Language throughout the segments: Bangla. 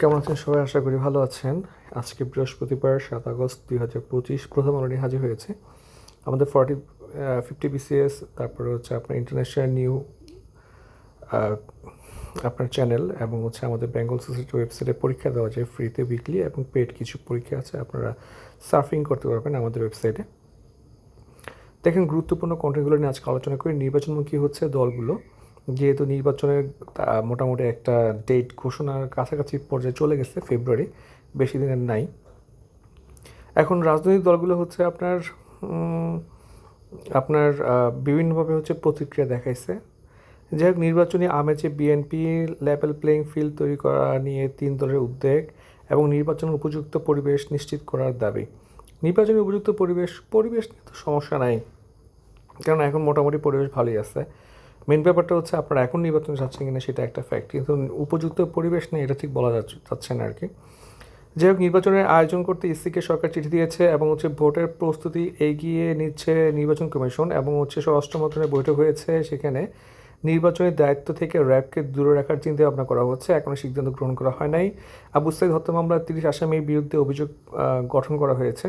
কেমন আছেন সবাই? আশা করি ভালো আছেন। আজকে বৃহস্পতিবার 7 আগস্ট 2025 প্রথম আলো নিয়ে হাজির হয়েছে। আমাদের 50 BCS, তারপরে হচ্ছে আপনার ইন্টারন্যাশনাল নিউ আপনার চ্যানেল, এবং হচ্ছে আমাদের বেঙ্গল সোসাইটি ওয়েবসাইটে পরীক্ষা দেওয়া যায় ফ্রিতে উইকলি, এবং পেড কিছু পরীক্ষা আছে, আপনারা সার্ফিং করতে পারবেন আমাদের ওয়েবসাইটে। দেখেন, গুরুত্বপূর্ণ কন্টেন্টগুলো নিয়ে আজকে আলোচনা করি। নির্বাচনমুখী হচ্ছে দলগুলো, যেহেতু নির্বাচনের মোটামুটি একটা ডেট ঘোষণার কাছাকাছি পর্যায়ে চলে গেছে, ফেব্রুয়ারি, বেশি দিনের নাই। এখন রাজনৈতিক দলগুলো হচ্ছে আপনার আপনার বিভিন্নভাবে হচ্ছে প্রতিক্রিয়া দেখাইছে। যাই হোক, নির্বাচনী আমেজে বিএনপি লেভেল প্লেইং ফিল্ড তৈরি করা নিয়ে 3 দলের উদ্বেগ এবং নির্বাচনের উপযুক্ত পরিবেশ নিশ্চিত করার দাবি। নির্বাচনের উপযুক্ত পরিবেশ নিয়ে তো সমস্যা নাই, কারণ এখন মোটামুটি পরিবেশ ভালোই আছে। মেন ব্যাপারটা হচ্ছে আপনারা এখন নির্বাচন চাচ্ছেন কিনা সেটা একটা ফ্যাক্ট, কিন্তু উপযুক্ত পরিবেশ নেই এটা ঠিক বলা যাচ্ছে না আর কি। যাই হোক, নির্বাচনের আয়োজন করতে ইসিকে সরকার চিঠি দিয়েছে এবং হচ্ছে ভোটের প্রস্তুতি এগিয়ে নিচ্ছে নির্বাচন কমিশন, এবং হচ্ছে স্বরাষ্ট্র মন্ত্রণালয়ের বৈঠক হয়েছে। সেখানে নির্বাচনের দায়িত্ব থেকে র্যাবকে দূরে রাখার চিন্তা ভাবনা করা হচ্ছে, এখনও সিদ্ধান্ত গ্রহণ করা হয় নাই। আবু সাইদ হত্যা মামলার 30 আসামির বিরুদ্ধে অভিযোগ গঠন করা হয়েছে।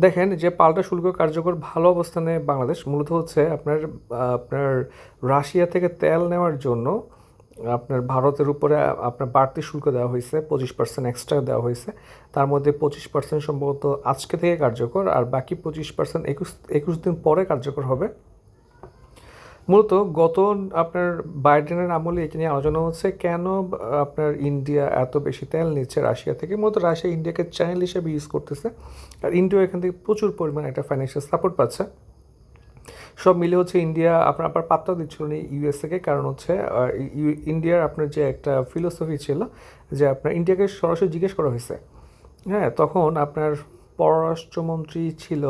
দেখেন, যে পাল্টা শুল্ক কার্যকর ভালো অবস্থানে বাংলাদেশ, মূলত হচ্ছে আপনার রাশিয়া থেকে তেল নেওয়ার জন্য আপনার ভারতের উপরে আপনার বাড়তি শুল্ক দেওয়া হয়েছে, 25% এক্সট্রা দেওয়া হয়েছে। তার মধ্যে 25% সম্ভবত আজকে থেকে কার্যকর, আর বাকি 25% 21 দিন পরে কার্যকর হবে। মূলত গত আপনার বাইডেনের আমলে এটি নিয়ে আলোচনা হচ্ছে, কেন আপনার ইন্ডিয়া এত বেশি তেল নিচ্ছে রাশিয়া থেকে। মূলত রাশিয়া ইন্ডিয়াকে চ্যানেল হিসেবে ইউজ করতেছে, আর ইন্ডিয়া এখান থেকে প্রচুর পরিমাণে একটা ফাইন্যান্সিয়াল সাপোর্ট পাচ্ছে। সব মিলে হচ্ছে ইন্ডিয়া আপনার পাত্তা দিচ্ছিল না ইউএস থেকে, কারণ হচ্ছে ইন্ডিয়ার আপনার যে একটা ফিলোসফি ছিল যে আপনার ইন্ডিয়াকে সরাসরি জিজ্ঞেস করা হয়েছে। হ্যাঁ, তখন আপনার পররাষ্ট্রমন্ত্রী ছিল,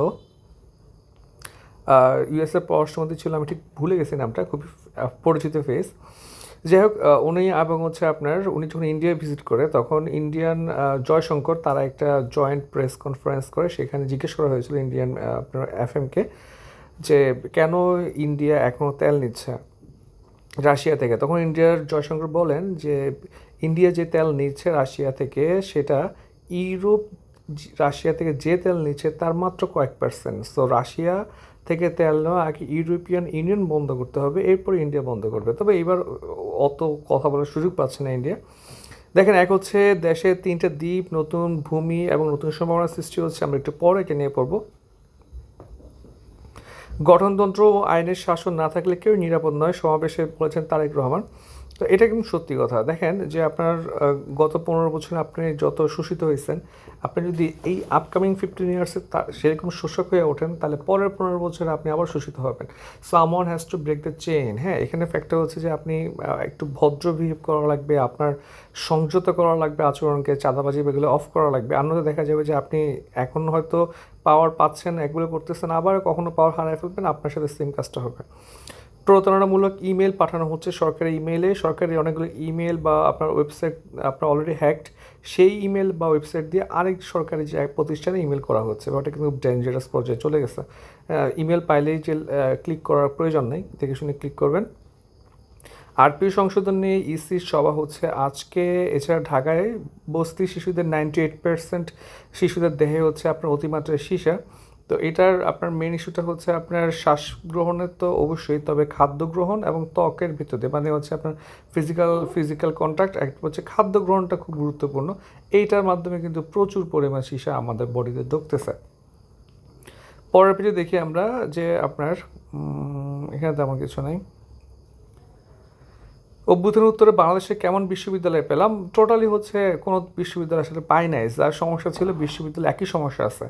ইউএসএর পররাষ্ট্রমন্ত্রী ছিল, আমি ঠিক ভুলে গেছি নামটা, খুবই পরিচিত ফেস। যাই হোক, উনি এবং হচ্ছে উনি যখন ইন্ডিয়া ভিজিট করে, তখন ইন্ডিয়ান জয়শঙ্কর তারা একটা জয়েন্ট প্রেস কনফারেন্স করে, সেখানে জিজ্ঞেস করা হয়েছিল ইন্ডিয়ান আপনার এফএমকে যে কেন ইন্ডিয়া এখনও তেল নিচ্ছে রাশিয়া থেকে। তখন ইন্ডিয়ার জয়শঙ্কর বলেন যে ইন্ডিয়া যে তেল নিচ্ছে রাশিয়া থেকে, সেটা ইউরোপ রাশিয়া থেকে যে তেল নিচ্ছে তার মাত্র কয়েক %। সো রাশিয়া থেকে তেল নেওয়া আগে ইউরোপিয়ান ইউনিয়ন বন্ধ করতে হবে, এরপর ইন্ডিয়া বন্ধ করবে। তবে এবার অত কথা বলার সুযোগ পাচ্ছে না ইন্ডিয়া। দেখেন, এক হচ্ছে দেশে 3টে দ্বীপ, নতুন ভূমি এবং নতুন সম্ভাবনা সৃষ্টি হচ্ছে, আমরা একটু পরে একে নিয়ে পড়বো। গঠনতন্ত্র ও আইনের শাসন না থাকলে কেউ নিরাপদ নয়, সমাবেশে বলেছেন তারেক রহমান। তো এটা কিন্তু সত্যি কথা। দেখেন যে আপনার গত 15 বছরে আপনি যত শোষিত হয়েছেন, আপনি যদি এই আপকামিং 15 ইয়ার্সে সেরকম শোষক হয়ে ওঠেন, তাহলে পরের 15 বছরে আপনি আবার শোষিত হবেন। Someone has to break the chain. হ্যাঁ, এখানে ফ্যাক্টর হচ্ছে যে আপনি একটু ভদ্র বিহেভ করা লাগবে, আপনার সংযত করা লাগবে আচরণকে, চাঁদাবাজি এগুলো অফ করা লাগবে। অন্যথা দেখা যাবে যে আপনি এখন হয়তো পাওয়ার পাচ্ছেন, এগুলো করতেছেন, আবার কখনো পাওয়ার হারায় ফেলবেন, আপনার সাথে সেম কাজটা হবে। প্রতারণামূলক ইমেল পাঠানো হচ্ছে সরকারি ইমেলে, সরকারি অনেকগুলো ইমেল বা আপনার ওয়েবসাইট আপনার অলরেডি হ্যাকড, সেই ইমেল বা ওয়েবসাইট দিয়ে আরেক সরকারি যে এক প্রতিষ্ঠানে ইমেল করা হচ্ছে, বা ওটা কিন্তু ডেঞ্জারাস পর্যায়ে চলে গেছে। ইমেল পাইলেই যে ক্লিক করার প্রয়োজন নেই, দেখে শুনে ক্লিক করবেন। আরপি সংশোধন নিয়ে ইসির সভা হচ্ছে আজকে। এছাড়া ঢাকায় বস্তি শিশুদের 98% শিশুদের দেহে হচ্ছে আপনার অতিমাত্রায় সীসা। তো এটার আপনার মেন ইস্যুটা হচ্ছে আপনার শ্বাস গ্রহণের তো অবশ্যই, তবে খাদ্য গ্রহণ এবং ত্বকের ভিতরে মানে হচ্ছে আপনার ফিজিক্যাল কন্ট্যাক্ট, একটা হচ্ছে খাদ্য গ্রহণটা খুব গুরুত্বপূর্ণ। এইটার মাধ্যমে কিন্তু প্রচুর পরিমাণ সীসা আমাদের বডিতে ঢুকতেছে। পরের পেজে দেখি আমরা যে আপনার এখানে তেমন কিছু নেই। অভ্যুত্থানের উত্তরে বাংলাদেশে কেমন বিশ্ববিদ্যালয় পেলাম? টোটালি হচ্ছে কোনো বিশ্ববিদ্যালয় আসলে পাই নাই। যার সমস্যা ছিল বিশ্ববিদ্যালয় একই সমস্যা আছে,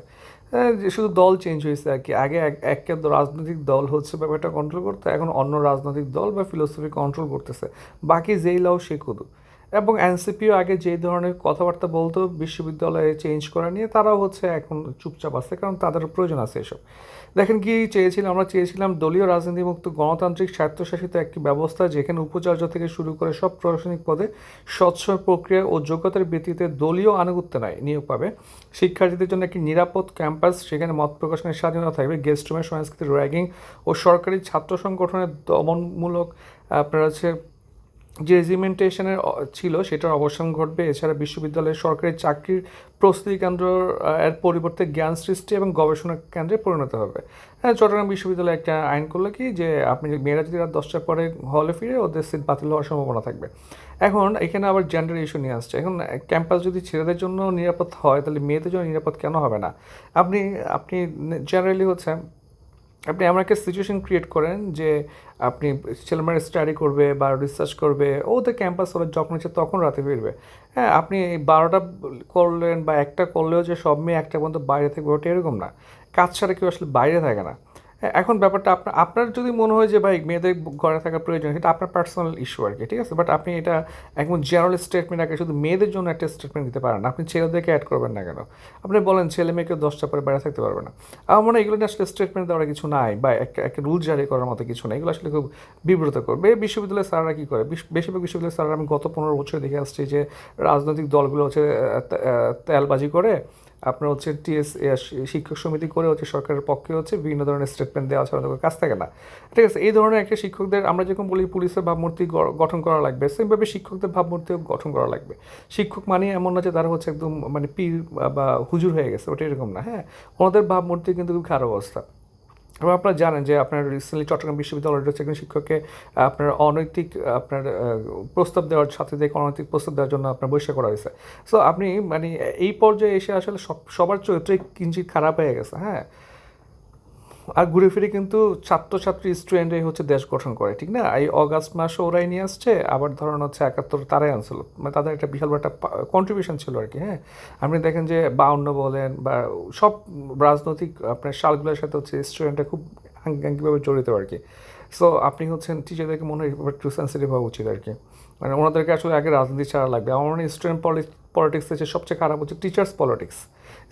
যে শুধু দল চেঞ্জ হয়েছে আর কি। আগে একটা রাজনৈতিক দল হচ্ছে ব্যাপারটা কন্ট্রোল করতো, এখন অন্য রাজনৈতিক দল বা ফিলোসফি কন্ট্রোল করতেছে। বাকি যেই লাও সে কুদু। এবং এনসিপিও আগে যেই ধরনের কথাবার্তা বলতো বিশ্ববিদ্যালয়ে চেঞ্জ করা নিয়ে, তারাও হচ্ছে এখন চুপচাপ আছে, কারণ তাদের প্রয়োজন আছে এসব। দেখেন কি চেয়েছিলাম, আমরা চেয়েছিলাম দলীয় রাজনীতিমুক্ত গণতান্ত্রিক স্বায়ত্তশাসিত একটি ব্যবস্থা, যেখানে উপাচার্য থেকে শুরু করে সব প্রশাসনিক পদে স্বচ্ছ প্রক্রিয়া ও যোগ্যতার ভিত্তিতে দলীয় আনুগত্য নয় নিয়োগ পাবে। শিক্ষার্থীদের জন্য একটি নিরাপদ ক্যাম্পাস, সেখানে মত প্রকাশনের স্বাধীনতা থাকবে। গেস্ট রুমের সংস্কৃতির র্যাগিং ও সরকারি ছাত্র সংগঠনের দমনমূলক আপনার হচ্ছে যে রেজিমেন্টেশনের ছিল সেটার অবসান ঘটবে। এছাড়া বিশ্ববিদ্যালয়ের সরকারি চাকরির প্রস্তুতি কেন্দ্র এর পরিবর্তে জ্ঞান সৃষ্টি এবং গবেষণা কেন্দ্রে পরিণত হবে। হ্যাঁ, চট্টগ্রাম বিশ্ববিদ্যালয় একটা আইন করলো কি যে আপনি মেয়েরা যদি রাত 10টার পরে হলে ফিরে ওদের সিট বাতিল হওয়ার সম্ভাবনা থাকবে। এখন এখানে আবার জেন্ডার ইস্যু নিয়ে আসছে। এখন ক্যাম্পাস যদি ছেলেদের জন্য নিরাপদ হয় তাহলে মেয়েদের জন্য নিরাপদ কেন হবে না? আপনি আপনি জেনারেলি হচ্ছে আপনি এমন একটা সিচুয়েশন ক্রিয়েট করেন যে আপনি ছেলেমেয়েরা স্টাডি করবে বা রিসার্চ করবে, ওদের ক্যাম্পাস ওরা যখন ইচ্ছে তখন রাতে ফিরবে। হ্যাঁ, আপনি 12টা করলেন বা একটা করলেও যে সব মেয়ে একটা পর্যন্ত বাইরে থাকবে ওটা এরকম না। কাজ ছাড়া কেউ আসলে বাইরে থাকে না। হ্যাঁ, এখন ব্যাপারটা আপনার যদি মনে হয় যে ভাই মেয়েদের ঘরে থাকা প্রয়োজন, সেটা আপনার পার্সোনাল ইস্যু আর কি, ঠিক আছে? বাট আপনি এটা একদম জেনারেল স্টেটমেন্ট আগে শুধু মেয়েদের জন্য একটা স্টেটমেন্ট দিতে পারেন। আপনি ছেলেদেরকে অ্যাড করবেন না কেন? আপনি বলেন ছেলে মেয়েকে 10টা পরে বাইরে থাকতে পারবে না। আমার মনে হয় এগুলো নিয়ে আসলে স্টেটমেন্ট দেওয়ার কিছু নাই বা একটা রুল জারি করার মতো কিছু নাই। এগুলো আসলে খুব বিব্রত করবে। বিশ্ববিদ্যালয়ের স্যাররা কী করে? বেশিরভাগ বিশ্ববিদ্যালয়ের স্যাররা আমি গত 15 বছর দেখে আসছি যে রাজনৈতিক দলগুলো হচ্ছে তেলবাজি করে আপনার হচ্ছে শিক্ষক সমিতি করে হচ্ছে সরকারের পক্ষে হচ্ছে বিভিন্ন ধরনের স্টেটমেন্ট দেওয়া ছাড়া তো কাজ থাকে না, ঠিক আছে? এই ধরনের একটা শিক্ষকদের আমরা যেরকম বলি পুলিশের ভাবমূর্তি গঠন করা লাগবে, সেমভাবে শিক্ষকদের ভাবমূর্তিও গঠন করা লাগবে। শিক্ষক মানে এমন না যে তারা হচ্ছে একদম মানে পীর বা হুজুর হয়ে গেছে, ওটা এরকম না। হ্যাঁ, ওনাদের ভাবমূর্তি কিন্তু খুব খারাপ অবস্থা। এবং আপনারা জানেন যে আপনার রিসেন্টলি চট্টগ্রাম বিশ্ববিদ্যালয়ের হচ্ছে একজন শিক্ষককে আপনার অনৈতিক আপনার প্রস্তাব দেওয়ার সাথে থেকে অনৈতিক প্রস্তাব দেওয়ার জন্য আপনার বহিষ্কার করা হয়েছে। সো আপনি মানে এই পর্যায়ে এসে আসলে সবার চরিত্রই কিঞ্চিত খারাপ হয়ে গেছে। হ্যাঁ, আর ঘুরে ফিরে কিন্তু ছাত্রছাত্রী স্টুডেন্টরাই হচ্ছে দেশ গঠন করে, ঠিক না? এই অগাস্ট মাসে ওরাই নিয়ে আসছে, আবার ধরেন হচ্ছে 71 তারাই আনছিল, মানে তাদের একটা বিশাল একটা কন্ট্রিবিউশন ছিল আর কি। হ্যাঁ, আপনি দেখেন যে 52 বলেন বা সব রাজনৈতিক আপনার সালগুলোর সাথে হচ্ছে স্টুডেন্টরা খুব আঙ্গিকভাবে জড়িত আর কি। সো আপনি হচ্ছেন টিচারদেরকে মনে হয় একটু সেন্সিটিভ হওয়া উচিত আর কি। মানে ওনাদেরকে আসলে আগে রাজনীতি ছাড়া লাগবে। আমার মনে হয় স্টুডেন্ট পলিটিক্স হচ্ছে সবচেয়ে খারাপ হচ্ছে টিচার্স পলিটিক্স।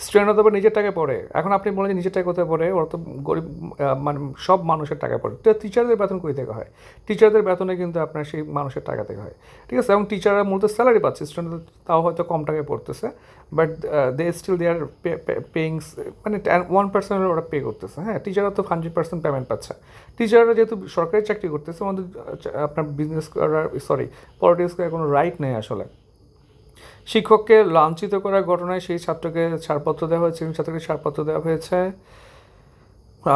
স্টুডেন্টরা তো নিজের টাকায় পড়ে। এখন আপনি বলেন যে নিজের টাকা কোথায় পড়ে? ওরা তো গরিব মানে সব মানুষের টাকায় পড়ে। তো টিচারদের বেতন কই থেকে হয়? টিচারদের বেতনে কিন্তু আপনার সেই মানুষের টাকা থেকে হয়, ঠিক আছে? এবং টিচাররা মূলত স্যালারি পাচ্ছে, স্টুডেন্টদের তাও হয়তো কম টাকায় পড়তেছে, but they still they are paying, মানে 1% ওরা পে করতেছে। হ্যাঁ, টিচাররা তো 100% পেমেন্ট পাচ্ছে। টিচাররা যেহেতু সরকারি চাকরি করতেছে, আমাদের আপনার বিজনেস করার পলিটিক্স করার কোনো রাইট নেই আসলে। শিক্ষককে লাঞ্ছিত করার ঘটনায় সেই ছাত্রকে ছাড়পত্র দেওয়া হয়েছে, ছাত্রকে ছাড়পত্র দেওয়া হয়েছে।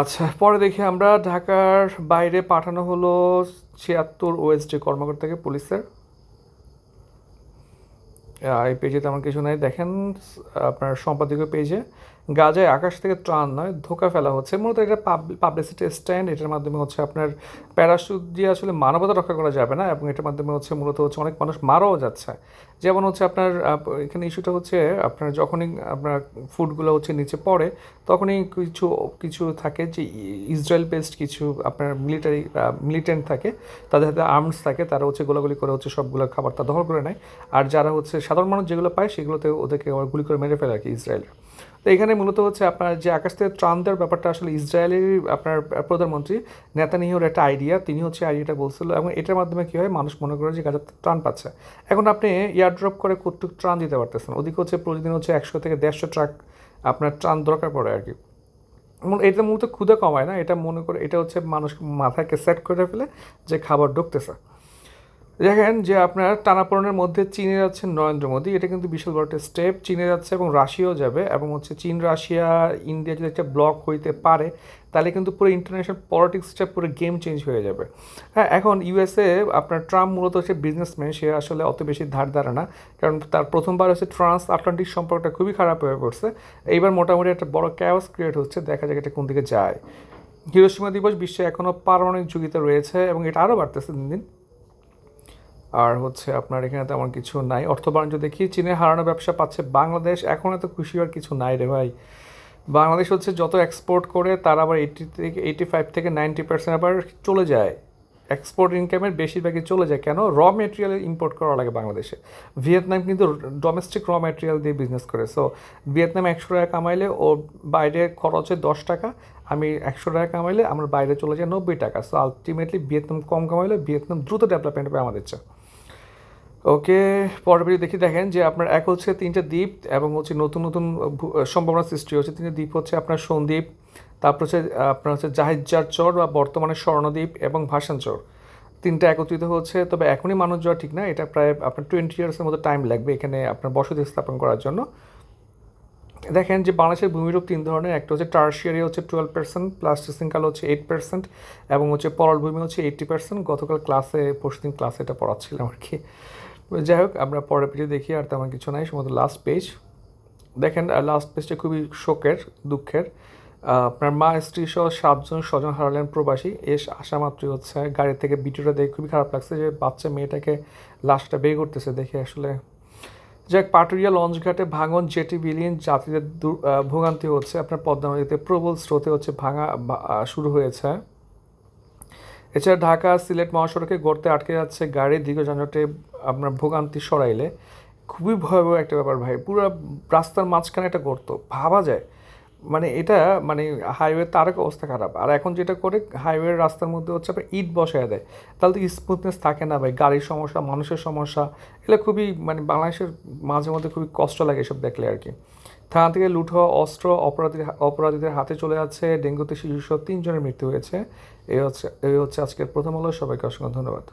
আচ্ছা, পরে দেখি আমরা ঢাকার বাইরে পাঠানো হলো 76 ওএসডি কর্মকর্তাকে পুলিশের। এই পেজে তেমন কিছু নাই, দেখেন আপনার সম্পাদকীয় পেজে। গাজায় আকাশ থেকে ত্রাণ নয় ধোঁকা ফেলা হচ্ছে, মূলত এটা পাবলিসিটি স্ট্যান্ড। এটার মাধ্যমে হচ্ছে আপনার প্যারাশুট দিয়ে আসলে মানবতা রক্ষা করা যাবে না, এবং এটার মাধ্যমে হচ্ছে মূলত হচ্ছে অনেক মানুষ মারাও যাচ্ছে। যেমন হচ্ছে আপনার এখানে ইস্যুটা হচ্ছে আপনার যখনই আপনার ফুডগুলো হচ্ছে নিচে পড়ে তখনই কিছু কিছু থাকে যে ইসরায়েল বেসড কিছু আপনার মিলিটেন্ট থাকে, তাদের হাতে আর্মস থাকে, তারা হচ্ছে গোলাগুলি করে হচ্ছে সবগুলো খাবারটা দখল করে নেয়। আর যারা হচ্ছে সাধারণ মানুষ যেগুলো পায় সেগুলোতে ওদেরকে আবার গুলি করে মেরে ফেলে আর কি ইসরায়েল। তো এখানে মূলত হচ্ছে আপনার যে আকাশ থেকে ত্রাণ দেওয়ার ব্যাপারটা আসলে ইসরায়েলের আপনার প্রধানমন্ত্রী নেতানিয়াহুর একটা আইডিয়া, তিনি হচ্ছে আইডিয়াটা বলছিল, এবং এটার মাধ্যমে কী হয় মানুষ মনে করে যে গাজা ত্রাণ পাচ্ছে। এখন আপনি এয়ারড্রপ করে কতটুক ত্রাণ দিতে পারতেছেন? ওদিকে হচ্ছে প্রতিদিন হচ্ছে 100 থেকে 150 ট্রাক আপনার ত্রাণ দরকার পড়ে আর কি। এটা মূলত ক্ষুধা কমায় না, এটা মনে করে এটা হচ্ছে মানুষ মাথাকে সেট করে ফেলে যে খাবার ঢুকতেছে। দেখেন যে আপনার টানাপোড়েনের মধ্যে চীনে যাচ্ছেন নরেন্দ্র মোদী, এটা কিন্তু বিশাল বড় একটা স্টেপ। চীনে যাচ্ছে এবং রাশিয়াও যাবে, এবং হচ্ছে চীন রাশিয়া ইন্ডিয়া যদি একটা ব্লক হইতে পারে তাহলে কিন্তু পুরো ইন্টারন্যাশনাল পলিটিক্সটা পুরো গেম চেঞ্জ হয়ে যাবে। হ্যাঁ, এখন ইউএসএ আপনার ট্রাম্প মূলত হচ্ছে বিজনেসম্যান, সে আসলে অত বেশি ধার ধারে না, কারণ তার প্রথমবার হচ্ছে ট্রান্স আটলান্টিক সম্পর্কটা খুবই খারাপ হয়ে পড়ছে। এইবার মোটামুটি একটা বড় ক্যাওস ক্রিয়েট হচ্ছে, দেখা যাক এটা কোন দিকে যায়। হিরোশিমা দিবস বিশ্বে এখনও পারমাণবিক যুগিতে রয়েছে এবং এটা আরও বাড়তেছে দিন দিন। আর হচ্ছে আপনার এখানে তেমন কিছু নাই। অর্থ বাণিজ্য দেখি, চীনে হারানো ব্যবসা পাচ্ছে বাংলাদেশ, এখন এত খুশি হওয়ার কিছু নাই রে ভাই। বাংলাদেশ হচ্ছে যত এক্সপোর্ট করে তার আবার 85 থেকে 90% আবার চলে যায়, এক্সপোর্ট ইনকামের বেশিরভাগই চলে যায়। কেন? র মেটেরিয়াল ইম্পোর্ট করা লাগে বাংলাদেশে। ভিয়েতনাম কিন্তু ডোমেস্টিক র মেটেরিয়াল দিয়ে বিজনেস করে। সো ভিয়েতনাম 100 টাকা কামাইলে ও বাইরে খরচ হয় 10 টাকা, আমি 100 টাকা কামাইলে আমার বাইরে চলে যায় 90 টাকা। সো আলটিমেটলি ভিয়েতনাম কম কামাইলে ভিয়েতনাম দ্রুত ডেভেলপমেন্ট হবে আমাদের চেয়ে। ওকে, পরবর্তী দেখি, দেখেন যে আপনার এক হচ্ছে 3টা দ্বীপ এবং হচ্ছে নতুন নতুন সম্ভাবনা সৃষ্টি হচ্ছে। 3টা দ্বীপ হচ্ছে আপনার সন্দ্বীপ, তারপর হচ্ছে আপনার হচ্ছে জাহিজার চর বা বর্তমানে স্বর্ণদ্বীপ এবং ভাসান চর। তিনটা একত্রিত হচ্ছে, তবে এখনই মানুষ যাওয়া ঠিক না, এটা প্রায় আপনার 20 ইয়ার্সের মতো টাইম লাগবে এখানে আপনার বসতি স্থাপন করার জন্য। দেখেন যে বাংলাদেশের ভূমিরূপ তিন ধরনের, একটা হচ্ছে টার্সিয়ারি হচ্ছে 12%, প্লাস্টিসিনকাল হচ্ছে 8%, এবং হচ্ছে পললভূমি হচ্ছে 80%। গতকাল পরশুদিন ক্লাসে এটা পড়াচ্ছিলাম আর কি। যাই হোক, আমরা পরের পেজে দেখি, আর তেমন কিছু নাই, শুধু লাস্ট পেজ। দেখেন লাস্ট পেজটা খুবই শোকের, দুঃখের। আপনার মা স্ত্রী সহ 7জন স্বজন হারালেন প্রবাসী। আসা মাত্রই হচ্ছে গাড়ি থেকে ভিডিওটা দেখে খুবই খারাপ লাগছে, যে বাচ্চা মেয়েটাকে লাশটা বের করতেছে দেখে আসলে। যাক, পাটুরিয়া লঞ্চঘাটে ভাঙন, জেটি বিলীন, যাত্রীদের ভোগান্তি হচ্ছে। আপনার পদ্মা নদীতে প্রবল স্রোতে হচ্ছে শুরু হয়েছে। এছাড়া ঢাকা সিলেট মহাসড়কে গর্তে আটকে যাচ্ছে গাড়ি, দীর্ঘ যানজটে আপনার ভোগান্তি সরাইলে। খুবই ভয়াবহ একটা ব্যাপার ভাই, পুরো রাস্তার মাঝখানে একটা গর্ত, ভাবা যায় মানে এটা, মানে হাইওয়ে তার এক অবস্থা খারাপ। আর এখন যেটা করে হাইওয়ের রাস্তার মধ্যে হচ্ছে আপনার ইট বসায় দেয়, তাহলে তো স্মুথনেস থাকে না ভাই, গাড়ির সমস্যা, মানুষের সমস্যা, এগুলো খুবই মানে বাংলাদেশের মাঝে মধ্যে খুবই কষ্ট লাগে এসব দেখলে আর কি। থানা থেকে লুট হওয়া অস্ত্র অপরাধীদের হাতে চলে যাচ্ছে। ডেঙ্গুতে শিশুসহ 3 জনের মৃত্যু হয়েছে। এই হচ্ছে আজকের প্রথম আলো। সবাইকে অসংখ্য ধন্যবাদ।